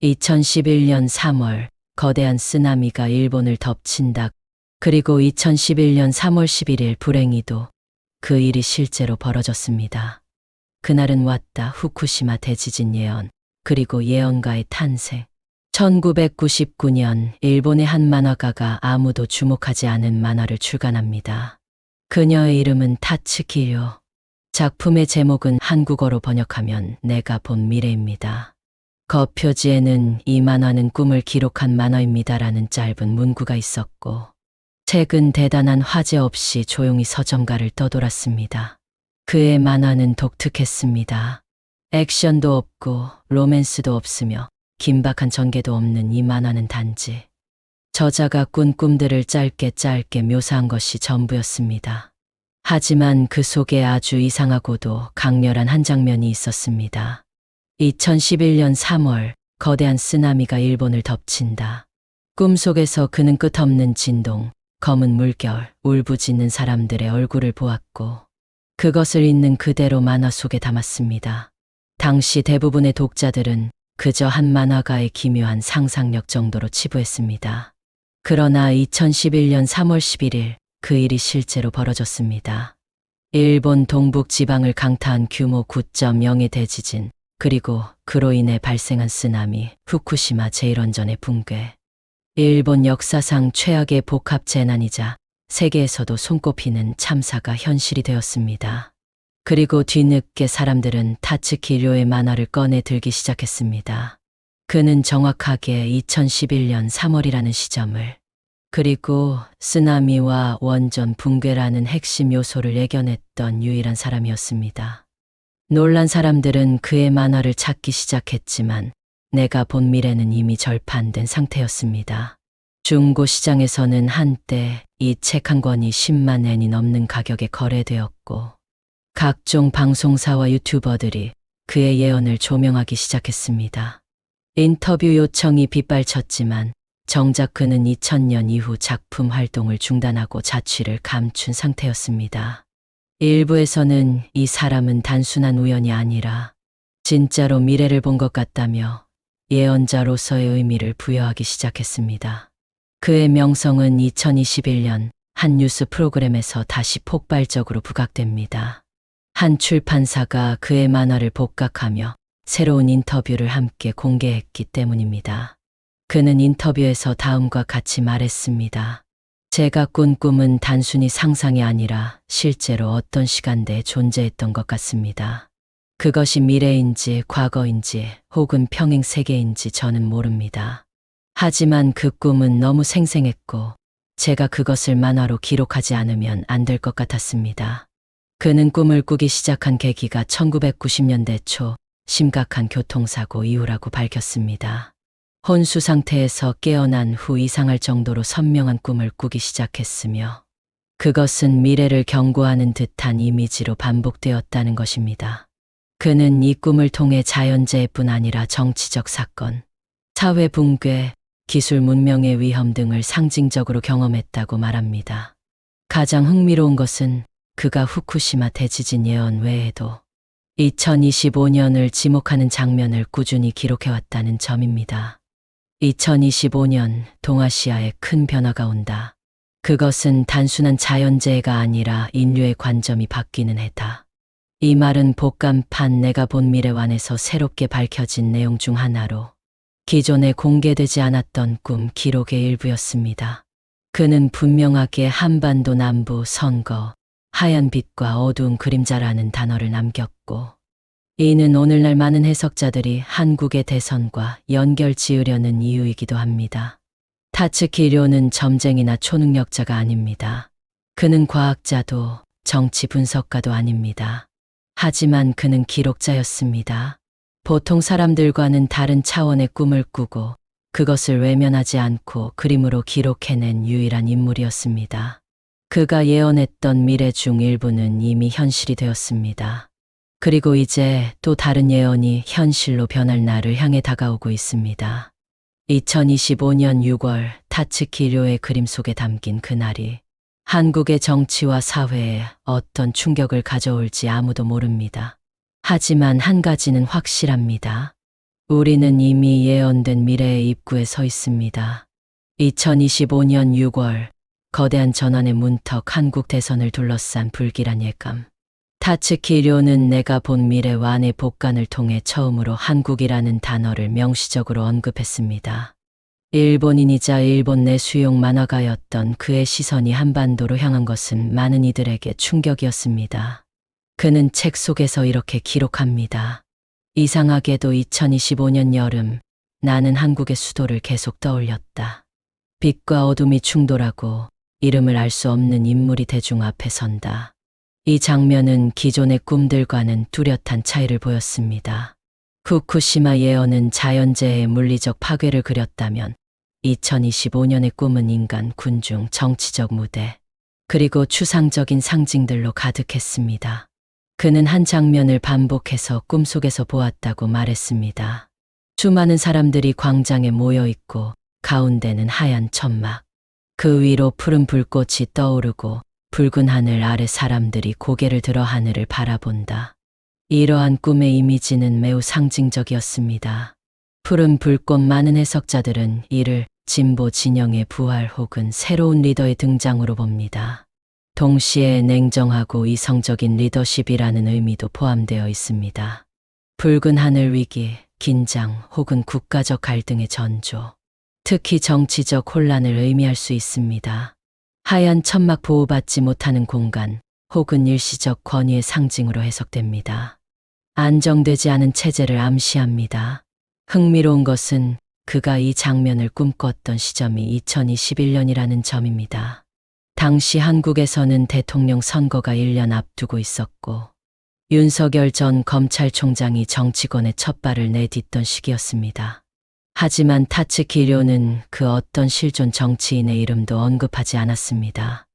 2011년 3월 거대한 쓰나미가 일본을 덮친다. 그리고 2011년 3월 11일 불행히도 그 일이 실제로 벌어졌습니다. 그날은 왔다 후쿠시마 대지진 예언, 그리고 예언가의 탄생. 1999년 일본의 한 만화가가 아무도 주목하지 않은 만화를 출간합니다. 그녀의 이름은 타츠키요. 작품의 제목은 한국어로 번역하면 내가 본 미래입니다. 겉표지에는 이 만화는 꿈을 기록한 만화입니다라는 짧은 문구가 있었고, 책은 대단한 화제 없이 조용히 서점가를 떠돌았습니다. 그의 만화는 독특했습니다. 액션도 없고 로맨스도 없으며 긴박한 전개도 없는 이 만화는 단지 저자가 꾼 꿈들을 짧게 묘사한 것이 전부였습니다. 하지만 그 속에 아주 이상하고도 강렬한 한 장면이 있었습니다. 2011년 3월 거대한 쓰나미가 일본을 덮친다. 꿈속에서 그는 끝없는 진동, 검은 물결, 울부짖는 사람들의 얼굴을 보았고 그것을 있는 그대로 만화 속에 담았습니다. 당시 대부분의 독자들은 그저 한 만화가의 기묘한 상상력 정도로 치부했습니다. 그러나 2011년 3월 11일 그 일이 실제로 벌어졌습니다. 일본 동북 지방을 강타한 규모 9.0의 대지진, 그리고 그로 인해 발생한 쓰나미, 후쿠시마 제1원전의 붕괴. 일본 역사상 최악의 복합 재난이자 세계에서도 손꼽히는 참사가 현실이 되었습니다. 그리고 뒤늦게 사람들은 타츠키료의 만화를 꺼내 들기 시작했습니다. 그는 정확하게 2011년 3월이라는 시점을, 그리고 쓰나미와 원전 붕괴라는 핵심 요소를 예견했던 유일한 사람이었습니다. 놀란 사람들은 그의 만화를 찾기 시작했지만 내가 본 미래는 이미 절판된 상태였습니다. 중고 시장에서는 한때 이 책 한 권이 10만 엔이 넘는 가격에 거래되었고 각종 방송사와 유튜버들이 그의 예언을 조명하기 시작했습니다. 인터뷰 요청이 빗발쳤지만 정작 그는 2000년 이후 작품 활동을 중단하고 자취를 감춘 상태였습니다. 일부에서는 이 사람은 단순한 우연이 아니라 진짜로 미래를 본 것 같다며 예언자로서의 의미를 부여하기 시작했습니다. 그의 명성은 2021년 한 뉴스 프로그램에서 다시 폭발적으로 부각됩니다. 한 출판사가 그의 만화를 복각하며 새로운 인터뷰를 함께 공개했기 때문입니다. 그는 인터뷰에서 다음과 같이 말했습니다. 제가 꾼 꿈은 단순히 상상이 아니라 실제로 어떤 시간대에 존재했던 것 같습니다. 그것이 미래인지 과거인지 혹은 평행 세계인지 저는 모릅니다. 하지만 그 꿈은 너무 생생했고 제가 그것을 만화로 기록하지 않으면 안 될 것 같았습니다. 그는 꿈을 꾸기 시작한 계기가 1990년대 초 심각한 교통사고 이후라고 밝혔습니다. 혼수 상태에서 깨어난 후 이상할 정도로 선명한 꿈을 꾸기 시작했으며 그것은 미래를 경고하는 듯한 이미지로 반복되었다는 것입니다. 그는 이 꿈을 통해 자연재해뿐 아니라 정치적 사건, 사회 붕괴, 기술 문명의 위험 등을 상징적으로 경험했다고 말합니다. 가장 흥미로운 것은 그가 후쿠시마 대지진 예언 외에도 2025년을 지목하는 장면을 꾸준히 기록해왔다는 점입니다. 2025년 동아시아에 큰 변화가 온다. 그것은 단순한 자연재해가 아니라 인류의 관점이 바뀌는 해다. 이 말은 복간판 내가 본 미래관에서 새롭게 밝혀진 내용 중 하나로 기존에 공개되지 않았던 꿈 기록의 일부였습니다. 그는 분명하게 한반도 남부 선거, 하얀 빛과 어두운 그림자라는 단어를 남겼고 이는 오늘날 많은 해석자들이 한국의 대선과 연결 지으려는 이유이기도 합니다. 타츠키료는 점쟁이나 초능력자가 아닙니다. 그는 과학자도 정치 분석가도 아닙니다. 하지만 그는 기록자였습니다. 보통 사람들과는 다른 차원의 꿈을 꾸고 그것을 외면하지 않고 그림으로 기록해낸 유일한 인물이었습니다. 그가 예언했던 미래 중 일부는 이미 현실이 되었습니다. 그리고 이제 또 다른 예언이 현실로 변할 날을 향해 다가오고 있습니다. 2025년 6월 타츠키료의 그림 속에 담긴 그날이 한국의 정치와 사회에 어떤 충격을 가져올지 아무도 모릅니다. 하지만 한 가지는 확실합니다. 우리는 이미 예언된 미래의 입구에 서 있습니다. 2025년 6월, 거대한 전환의 문턱 한국 대선을 둘러싼 불길한 예감. 타츠키 료는 내가 본 미래와 내 복간을 통해 처음으로 한국이라는 단어를 명시적으로 언급했습니다. 일본인이자 일본 내 수용 만화가였던 그의 시선이 한반도로 향한 것은 많은 이들에게 충격이었습니다. 그는 책 속에서 이렇게 기록합니다. 이상하게도 2025년 여름, 나는 한국의 수도를 계속 떠올렸다. 빛과 어둠이 충돌하고 이름을 알 수 없는 인물이 대중 앞에 선다. 이 장면은 기존의 꿈들과는 뚜렷한 차이를 보였습니다. 후쿠시마 예언은 자연재해의 물리적 파괴를 그렸다면 2025년의 꿈은 인간, 군중, 정치적 무대, 그리고 추상적인 상징들로 가득했습니다. 그는 한 장면을 반복해서 꿈속에서 보았다고 말했습니다. 수많은 사람들이 광장에 모여 있고 가운데는 하얀 천막. 그 위로 푸른 불꽃이 떠오르고 붉은 하늘 아래 사람들이 고개를 들어 하늘을 바라본다. 이러한 꿈의 이미지는 매우 상징적이었습니다. 푸른 불꽃. 많은 해석자들은 이를 진보 진영의 부활 혹은 새로운 리더의 등장으로 봅니다. 동시에 냉정하고 이성적인 리더십이라는 의미도 포함되어 있습니다. 붉은 하늘 위기, 긴장 혹은 국가적 갈등의 전조, 특히 정치적 혼란을 의미할 수 있습니다. 하얀 천막, 보호받지 못하는 공간 혹은 일시적 권위의 상징으로 해석됩니다. 안정되지 않은 체제를 암시합니다. 흥미로운 것은 그가 이 장면을 꿈꿨던 시점이 2021년이라는 점입니다. 당시 한국에서는 대통령 선거가 1년 앞두고 있었고 윤석열 전 검찰총장이 정치권에 첫 발을 내딛던 시기였습니다. 하지만 타츠키 료는 그 어떤 실존 정치인의 이름도 언급하지 않았습니다.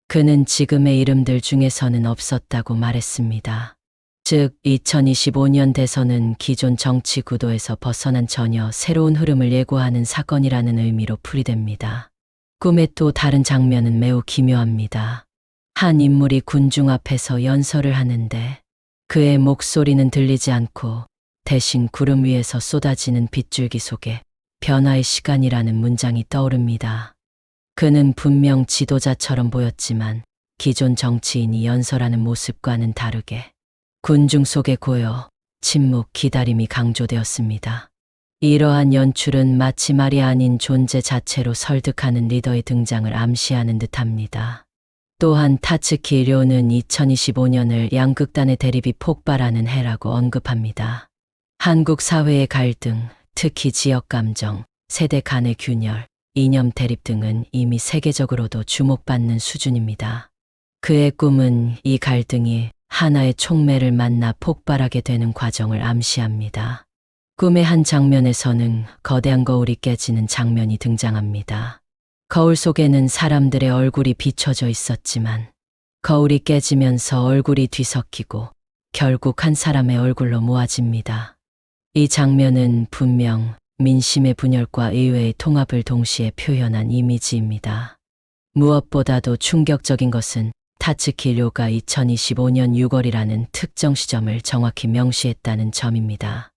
그는 지금의 이름들 중에서는 없었다고 말했습니다. 즉, 2025년 대선은 기존 정치 구도에서 벗어난 전혀 새로운 흐름을 예고하는 사건이라는 의미로 풀이됩니다. 꿈의 또 다른 장면은 매우 기묘합니다. 한 인물이 군중 앞에서 연설을 하는데 그의 목소리는 들리지 않고 대신 구름 위에서 쏟아지는 빗줄기 속에 변화의 시간이라는 문장이 떠오릅니다. 그는 분명 지도자처럼 보였지만 기존 정치인이 연설하는 모습과는 다르게 군중 속의 고요, 침묵, 기다림이 강조되었습니다. 이러한 연출은 마치 말이 아닌 존재 자체로 설득하는 리더의 등장을 암시하는 듯합니다. 또한 타츠키 료는 2025년을 양극단의 대립이 폭발하는 해라고 언급합니다. 한국 사회의 갈등, 특히 지역 감정, 세대 간의 균열, 이념 대립 등은 이미 세계적으로도 주목받는 수준입니다. 그의 꿈은 이 갈등이 하나의 촉매를 만나 폭발하게 되는 과정을 암시합니다. 꿈의 한 장면에서는 거대한 거울이 깨지는 장면이 등장합니다. 거울 속에는 사람들의 얼굴이 비춰져 있었지만 거울이 깨지면서 얼굴이 뒤섞이고 결국 한 사람의 얼굴로 모아집니다. 이 장면은 분명 민심의 분열과 의회의 통합을 동시에 표현한 이미지입니다. 무엇보다도 충격적인 것은 타츠키 료가 2025년 6월이라는 특정 시점을 정확히 명시했다는 점입니다.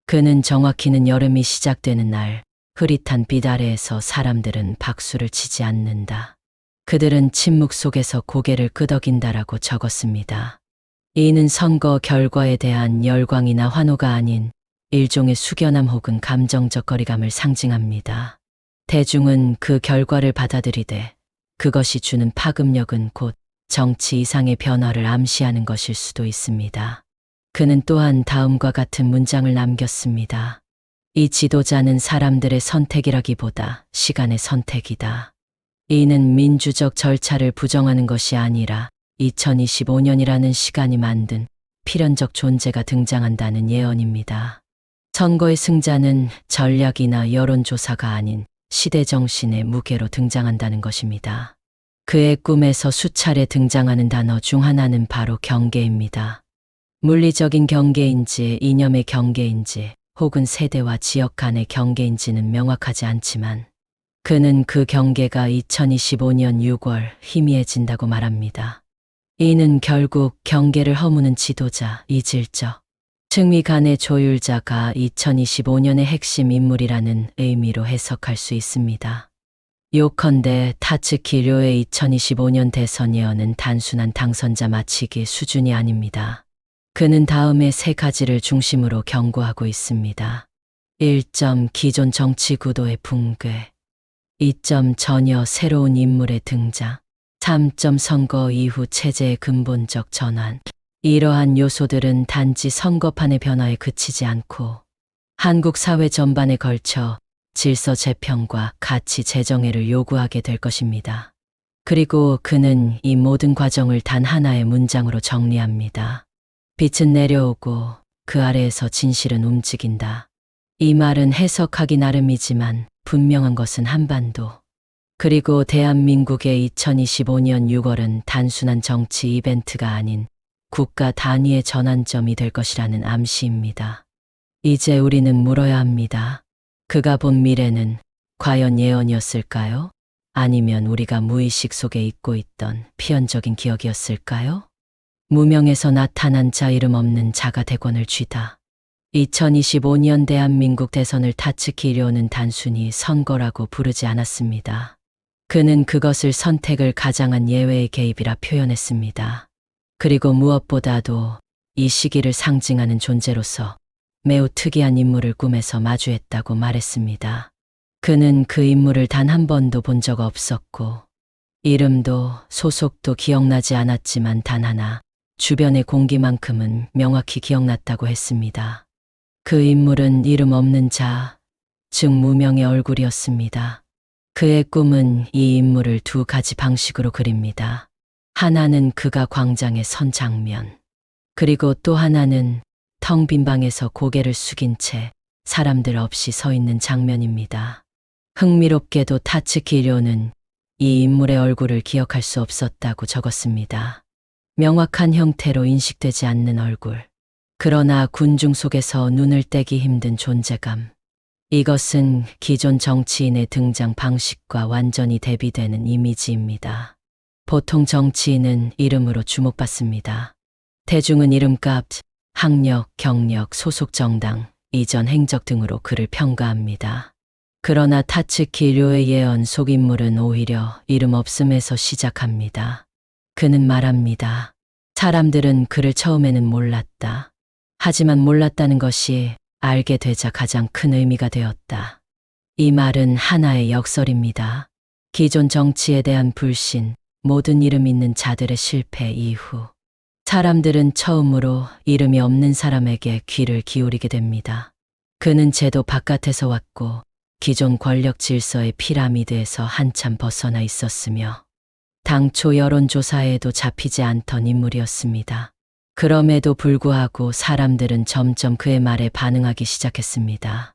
그는 정확히는 여름이 시작되는 날, 흐릿한 빛 아래에서 사람들은 박수를 치지 않는다. 그들은 침묵 속에서 고개를 끄덕인다라고 적었습니다. 이는 선거 결과에 대한 열광이나 환호가 아닌 일종의 숙연함 혹은 감정적 거리감을 상징합니다. 대중은 그 결과를 받아들이되 그것이 주는 파급력은 곧 정치 이상의 변화를 암시하는 것일 수도 있습니다. 그는 또한 다음과 같은 문장을 남겼습니다. 이 지도자는 사람들의 선택이라기보다 시간의 선택이다. 이는 민주적 절차를 부정하는 것이 아니라 2025년이라는 시간이 만든 필연적 존재가 등장한다는 예언입니다. 선거의 승자는 전략이나 여론조사가 아닌 시대정신의 무게로 등장한다는 것입니다. 그의 꿈에서 수차례 등장하는 단어 중 하나는 바로 경계입니다. 물리적인 경계인지 이념의 경계인지 혹은 세대와 지역 간의 경계인지는 명확하지 않지만 그는 그 경계가 2025년 6월 희미해진다고 말합니다. 이는 결국 경계를 허무는 지도자, 이질적, 측미 간의 조율자가 2025년의 핵심 인물이라는 의미로 해석할 수 있습니다. 요컨대 타츠키 료의 2025년 대선 예언은 단순한 당선자 맞히기 수준이 아닙니다. 그는 다음의 세 가지를 중심으로 경고하고 있습니다. 1점 기존 정치 구도의 붕괴, 2점 전혀 새로운 인물의 등장, 3점 선거 이후 체제의 근본적 전환. 이러한 요소들은 단지 선거판의 변화에 그치지 않고 한국 사회 전반에 걸쳐 질서 재편과 가치 재정의를 요구하게 될 것입니다. 그리고 그는 이 모든 과정을 단 하나의 문장으로 정리합니다. 빛은 내려오고 그 아래에서 진실은 움직인다. 이 말은 해석하기 나름이지만 분명한 것은 한반도, 그리고 대한민국의 2025년 6월은 단순한 정치 이벤트가 아닌 국가 단위의 전환점이 될 것이라는 암시입니다. 이제 우리는 물어야 합니다. 그가 본 미래는 과연 예언이었을까요? 아니면 우리가 무의식 속에 잊고 있던 피연적인 기억이었을까요? 무명에서 나타난 자 이름 없는 자가 대권을 쥐다. 2025년 대한민국 대선을 타츠키 료는 단순히 선거라고 부르지 않았습니다. 그는 그것을 선택을 가장한 예외의 개입이라 표현했습니다. 그리고 무엇보다도 이 시기를 상징하는 존재로서 매우 특이한 인물을 꿈에서 마주했다고 말했습니다. 그는 그 인물을 단 한 번도 본 적 없었고 이름도 소속도 기억나지 않았지만 단 하나, 주변의 공기만큼은 명확히 기억났다고 했습니다. 그 인물은 이름 없는 자, 즉 무명의 얼굴이었습니다. 그의 꿈은 이 인물을 두 가지 방식으로 그립니다. 하나는 그가 광장에 선 장면, 그리고 또 하나는 텅 빈 방에서 고개를 숙인 채 사람들 없이 서 있는 장면입니다. 흥미롭게도 타츠키 료는 이 인물의 얼굴을 기억할 수 없었다고 적었습니다. 명확한 형태로 인식되지 않는 얼굴. 그러나 군중 속에서 눈을 떼기 힘든 존재감. 이것은 기존 정치인의 등장 방식과 완전히 대비되는 이미지입니다. 보통 정치인은 이름으로 주목받습니다. 대중은 이름값, 학력, 경력, 소속 정당, 이전 행적 등으로 그를 평가합니다. 그러나 타츠키 료의 예언 속 인물은 오히려 이름 없음에서 시작합니다. 그는 말합니다. 사람들은 그를 처음에는 몰랐다. 하지만 몰랐다는 것이 알게 되자 가장 큰 의미가 되었다. 이 말은 하나의 역설입니다. 기존 정치에 대한 불신, 모든 이름 있는 자들의 실패 이후 사람들은 처음으로 이름이 없는 사람에게 귀를 기울이게 됩니다. 그는 제도 바깥에서 왔고 기존 권력 질서의 피라미드에서 한참 벗어나 있었으며 당초 여론조사에도 잡히지 않던 인물이었습니다. 그럼에도 불구하고 사람들은 점점 그의 말에 반응하기 시작했습니다.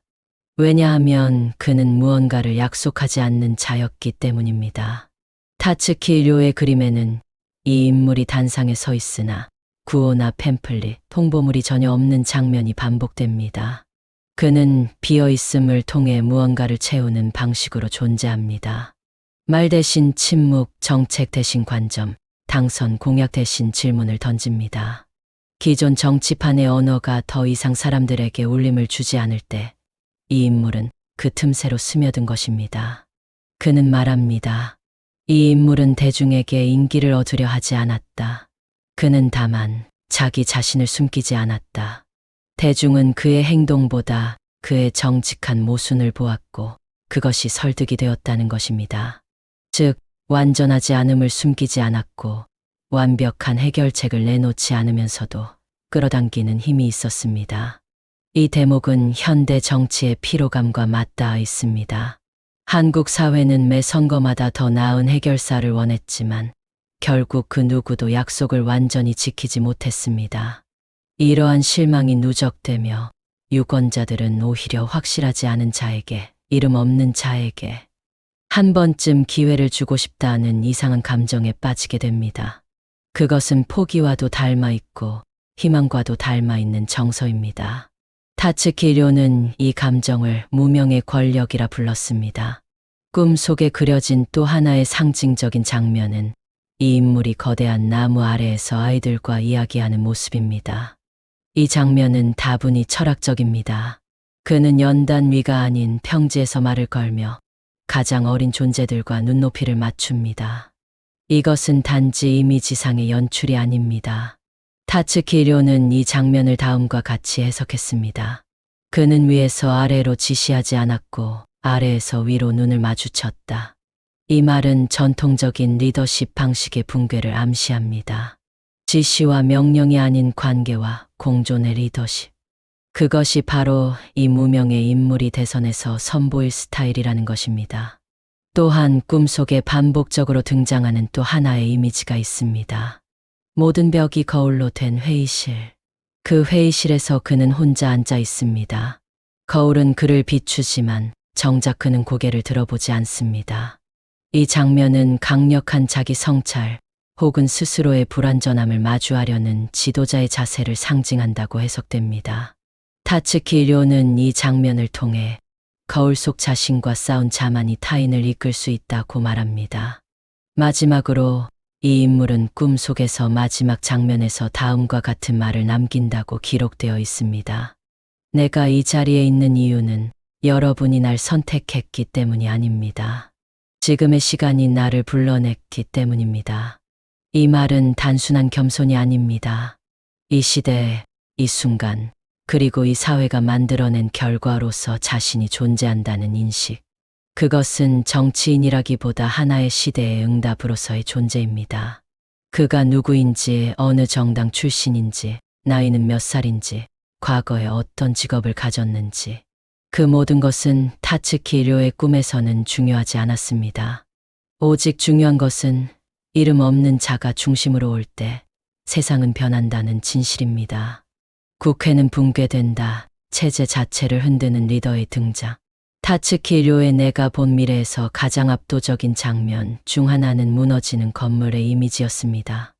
왜냐하면 그는 무언가를 약속하지 않는 자였기 때문입니다. 타츠키 료의 그림에는 이 인물이 단상에 서 있으나 구호나 팸플릿, 홍보물이 전혀 없는 장면이 반복됩니다. 그는 비어있음을 통해 무언가를 채우는 방식으로 존재합니다. 말 대신 침묵, 정책 대신 관점, 당선 공약 대신 질문을 던집니다. 기존 정치판의 언어가 더 이상 사람들에게 울림을 주지 않을 때 이 인물은 그 틈새로 스며든 것입니다. 그는 말합니다. 이 인물은 대중에게 인기를 얻으려 하지 않았다. 그는 다만 자기 자신을 숨기지 않았다. 대중은 그의 행동보다 그의 정직한 모순을 보았고 그것이 설득이 되었다는 것입니다. 즉, 완전하지 않음을 숨기지 않았고 완벽한 해결책을 내놓지 않으면서도 끌어당기는 힘이 있었습니다. 이 대목은 현대 정치의 피로감과 맞닿아 있습니다. 한국 사회는 매 선거마다 더 나은 해결사를 원했지만 결국 그 누구도 약속을 완전히 지키지 못했습니다. 이러한 실망이 누적되며 유권자들은 오히려 확실하지 않은 자에게, 이름 없는 자에게 한 번쯤 기회를 주고 싶다는 이상한 감정에 빠지게 됩니다. 그것은 포기와도 닮아 있고 희망과도 닮아 있는 정서입니다. 타츠키 료는 이 감정을 무명의 권력이라 불렀습니다. 꿈 속에 그려진 또 하나의 상징적인 장면은 이 인물이 거대한 나무 아래에서 아이들과 이야기하는 모습입니다. 이 장면은 다분히 철학적입니다. 그는 연단 위가 아닌 평지에서 말을 걸며 가장 어린 존재들과 눈높이를 맞춥니다. 이것은 단지 이미지상의 연출이 아닙니다. 타츠키 료는 이 장면을 다음과 같이 해석했습니다. 그는 위에서 아래로 지시하지 않았고 아래에서 위로 눈을 마주쳤다. 이 말은 전통적인 리더십 방식의 붕괴를 암시합니다. 지시와 명령이 아닌 관계와 공존의 리더십. 그것이 바로 이 무명의 인물이 대선에서 선보일 스타일이라는 것입니다. 또한 꿈속에 반복적으로 등장하는 또 하나의 이미지가 있습니다. 모든 벽이 거울로 된 회의실. 그 회의실에서 그는 혼자 앉아 있습니다. 거울은 그를 비추지만 정작 그는 고개를 들어보지 않습니다. 이 장면은 강력한 자기 성찰 혹은 스스로의 불완전함을 마주하려는 지도자의 자세를 상징한다고 해석됩니다. 타츠키 료는 이 장면을 통해 거울 속 자신과 싸운 자만이 타인을 이끌 수 있다고 말합니다. 마지막으로 이 인물은 꿈속에서 마지막 장면에서 다음과 같은 말을 남긴다고 기록되어 있습니다. 내가 이 자리에 있는 이유는 여러분이 날 선택했기 때문이 아닙니다. 지금의 시간이 나를 불러냈기 때문입니다. 이 말은 단순한 겸손이 아닙니다. 이 시대, 이 순간, 그리고 이 사회가 만들어낸 결과로서 자신이 존재한다는 인식. 그것은 정치인이라기보다 하나의 시대의 응답으로서의 존재입니다. 그가 누구인지, 어느 정당 출신인지, 나이는 몇 살인지, 과거에 어떤 직업을 가졌는지. 그 모든 것은 타츠키 료의 꿈에서는 중요하지 않았습니다. 오직 중요한 것은 이름 없는 자가 중심으로 올 때 세상은 변한다는 진실입니다. 국회는 붕괴된다. 체제 자체를 흔드는 리더의 등장. 타츠키 료의 내가 본 미래에서 가장 압도적인 장면 중 하나는 무너지는 건물의 이미지였습니다.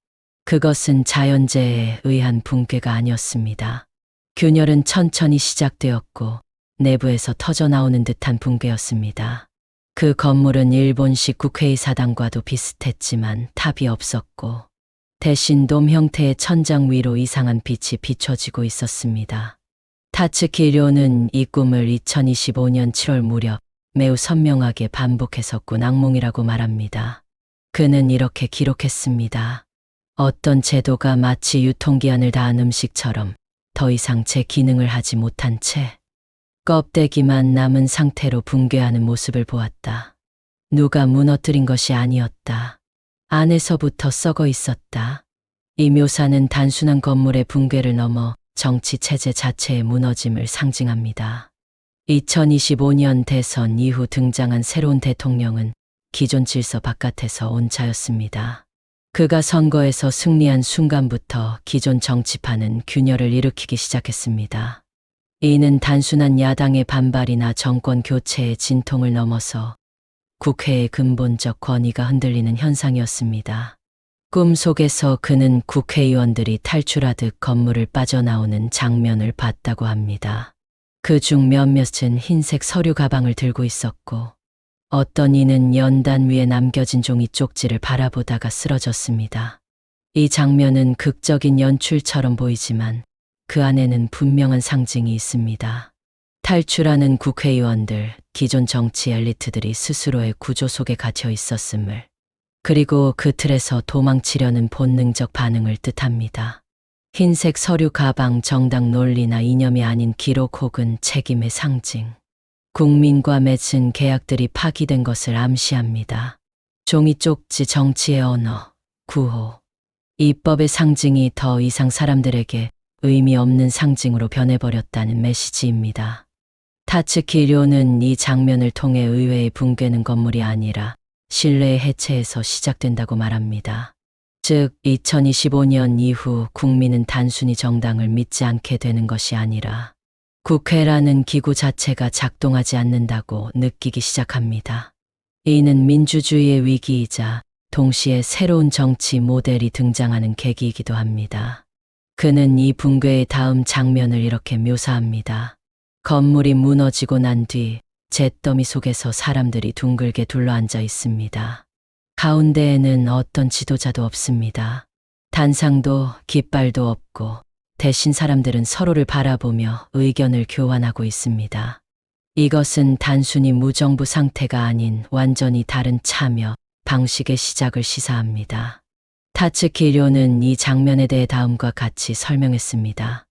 그것은 자연재해에 의한 붕괴가 아니었습니다. 균열은 천천히 시작되었고 내부에서 터져나오는 듯한 붕괴였습니다. 그 건물은 일본식 국회의사당과도 비슷했지만 탑이 없었고 대신 돔 형태의 천장 위로 이상한 빛이 비춰지고 있었습니다. 타츠키 료는 이 꿈을 2025년 7월 무렵 매우 선명하게 반복했었군 악몽이라고 말합니다. 그는 이렇게 기록했습니다. 어떤 제도가 마치 유통기한을 다한 음식처럼 더 이상 제 기능을 하지 못한 채 껍데기만 남은 상태로 붕괴하는 모습을 보았다. 누가 무너뜨린 것이 아니었다. 안에서부터 썩어 있었다. 이 묘사는 단순한 건물의 붕괴를 넘어 정치 체제 자체의 무너짐을 상징합니다. 2025년 대선 이후 등장한 새로운 대통령은 기존 질서 바깥에서 온 자였습니다. 그가 선거에서 승리한 순간부터 기존 정치판은 균열을 일으키기 시작했습니다. 이는 단순한 야당의 반발이나 정권 교체의 진통을 넘어서 국회의 근본적 권위가 흔들리는 현상이었습니다. 꿈속에서 그는 국회의원들이 탈출하듯 건물을 빠져나오는 장면을 봤다고 합니다. 그중 몇몇은 흰색 서류 가방을 들고 있었고 어떤 이는 연단 위에 남겨진 종이 쪽지를 바라보다가 쓰러졌습니다. 이 장면은 극적인 연출처럼 보이지만 그 안에는 분명한 상징이 있습니다. 탈출하는 국회의원들, 기존 정치 엘리트들이 스스로의 구조 속에 갇혀 있었음을, 그리고 그 틀에서 도망치려는 본능적 반응을 뜻합니다. 흰색 서류 가방, 정당 논리나 이념이 아닌 기록 혹은 책임의 상징. 국민과 맺은 계약들이 파기된 것을 암시합니다. 종이 쪽지, 정치의 언어, 구호. 입법의 상징이 더 이상 사람들에게 의미 없는 상징으로 변해버렸다는 메시지입니다. 타츠키 료는 이 장면을 통해 의회의 붕괴는 건물이 아니라 신뢰의 해체에서 시작된다고 말합니다. 즉, 2025년 이후 국민은 단순히 정당을 믿지 않게 되는 것이 아니라 국회라는 기구 자체가 작동하지 않는다고 느끼기 시작합니다. 이는 민주주의의 위기이자 동시에 새로운 정치 모델이 등장하는 계기이기도 합니다. 그는 이 붕괴의 다음 장면을 이렇게 묘사합니다. 건물이 무너지고 난 뒤 잿더미 속에서 사람들이 둥글게 둘러앉아 있습니다. 가운데에는 어떤 지도자도 없습니다. 단상도 깃발도 없고 대신 사람들은 서로를 바라보며 의견을 교환하고 있습니다. 이것은 단순히 무정부 상태가 아닌 완전히 다른 참여 방식의 시작을 시사합니다. 타츠키 료는 이 장면에 대해 다음과 같이 설명했습니다.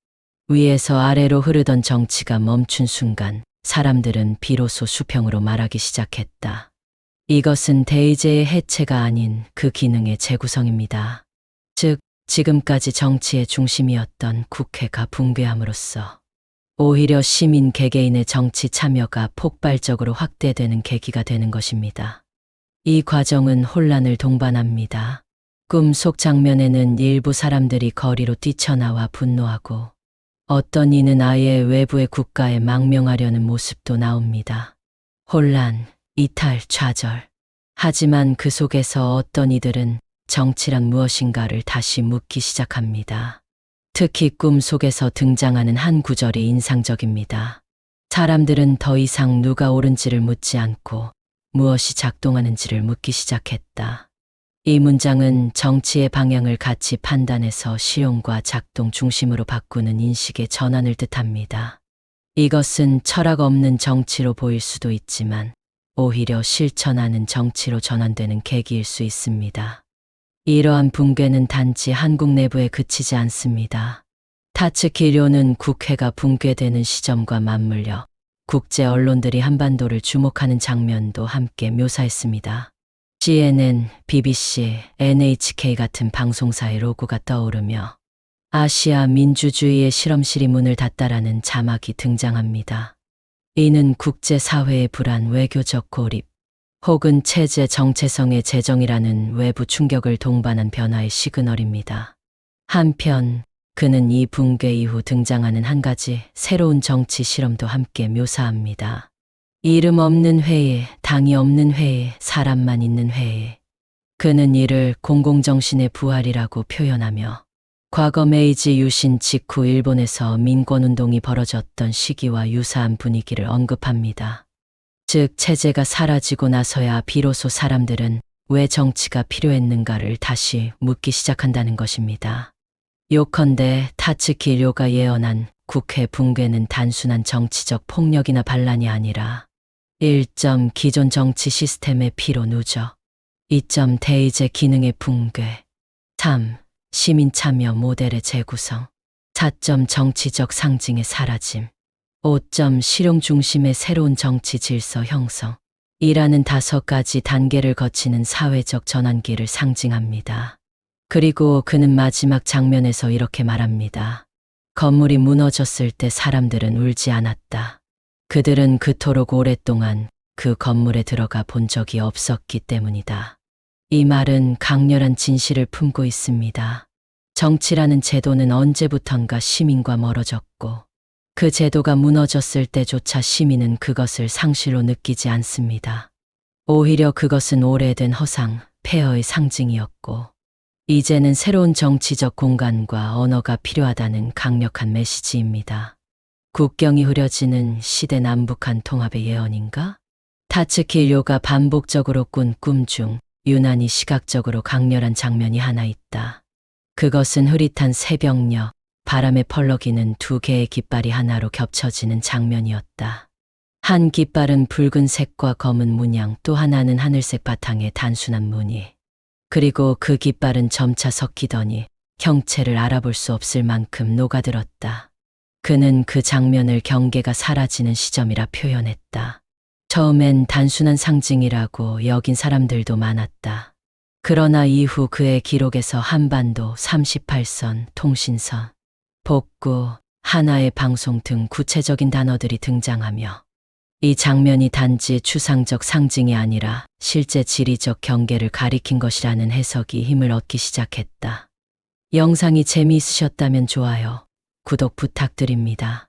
위에서 아래로 흐르던 정치가 멈춘 순간 사람들은 비로소 수평으로 말하기 시작했다. 이것은 대의제의 해체가 아닌 그 기능의 재구성입니다. 즉, 지금까지 정치의 중심이었던 국회가 붕괴함으로써 오히려 시민 개개인의 정치 참여가 폭발적으로 확대되는 계기가 되는 것입니다. 이 과정은 혼란을 동반합니다. 꿈속 장면에는 일부 사람들이 거리로 뛰쳐나와 분노하고 어떤 이는 아예 외부의 국가에 망명하려는 모습도 나옵니다. 혼란, 이탈, 좌절. 하지만 그 속에서 어떤 이들은 정치란 무엇인가를 다시 묻기 시작합니다. 특히 꿈 속에서 등장하는 한 구절이 인상적입니다. 사람들은 더 이상 누가 옳은지를 묻지 않고 무엇이 작동하는지를 묻기 시작했다. 이 문장은 정치의 방향을 같이 판단해서 실용과 작동 중심으로 바꾸는 인식의 전환을 뜻합니다. 이것은 철학 없는 정치로 보일 수도 있지만 오히려 실천하는 정치로 전환되는 계기일 수 있습니다. 이러한 붕괴는 단지 한국 내부에 그치지 않습니다. 타츠키 료는 국회가 붕괴되는 시점과 맞물려 국제 언론들이 한반도를 주목하는 장면도 함께 묘사했습니다. CNN, BBC, NHK 같은 방송사의 로고가 떠오르며 아시아 민주주의의 실험실이 문을 닫다라는 자막이 등장합니다. 이는 국제사회의 불안, 외교적 고립, 혹은 체제 정체성의 재정이라는 외부 충격을 동반한 변화의 시그널입니다. 한편 그는 이 붕괴 이후 등장하는 한 가지 새로운 정치 실험도 함께 묘사합니다. 이름 없는 회의, 당이 없는 회의, 사람만 있는 회의. 그는 이를 공공정신의 부활이라고 표현하며 과거 메이지 유신 직후 일본에서 민권운동이 벌어졌던 시기와 유사한 분위기를 언급합니다. 즉, 체제가 사라지고 나서야 비로소 사람들은 왜 정치가 필요했는가를 다시 묻기 시작한다는 것입니다. 요컨대 타츠키 료가 예언한 국회 붕괴는 단순한 정치적 폭력이나 반란이 아니라 1점 기존 정치 시스템의 피로 누적, 2점 대의제 기능의 붕괴, 3. 시민 참여 모델의 재구성, 4점 정치적 상징의 사라짐, 5점 실용 중심의 새로운 정치 질서 형성, 이라는 5가지 단계를 거치는 사회적 전환기를 상징합니다. 그리고 그는 마지막 장면에서 이렇게 말합니다. 건물이 무너졌을 때 사람들은 울지 않았다. 그들은 그토록 오랫동안 그 건물에 들어가 본 적이 없었기 때문이다. 이 말은 강렬한 진실을 품고 있습니다. 정치라는 제도는 언제부턴가 시민과 멀어졌고 그 제도가 무너졌을 때조차 시민은 그것을 상실로 느끼지 않습니다. 오히려 그것은 오래된 허상, 폐허의 상징이었고 이제는 새로운 정치적 공간과 언어가 필요하다는 강력한 메시지입니다. 국경이 흐려지는 시대 남북한 통합의 예언인가? 타츠키 료가 반복적으로 꾼 꿈 중 유난히 시각적으로 강렬한 장면이 하나 있다. 그것은 흐릿한 새벽녘, 바람에 펄럭이는 2개의 깃발이 하나로 겹쳐지는 장면이었다. 한 깃발은 붉은색과 검은 문양, 또 하나는 하늘색 바탕의 단순한 무늬. 그리고 그 깃발은 점차 섞이더니 형체를 알아볼 수 없을 만큼 녹아들었다. 그는 그 장면을 경계가 사라지는 시점이라 표현했다. 처음엔 단순한 상징이라고 여긴 사람들도 많았다. 그러나 이후 그의 기록에서 한반도, 38선, 통신선, 복구, 하나의 방송 등 구체적인 단어들이 등장하며 이 장면이 단지 추상적 상징이 아니라 실제 지리적 경계를 가리킨 것이라는 해석이 힘을 얻기 시작했다. 영상이 재미있으셨다면 좋아요, 구독 부탁드립니다.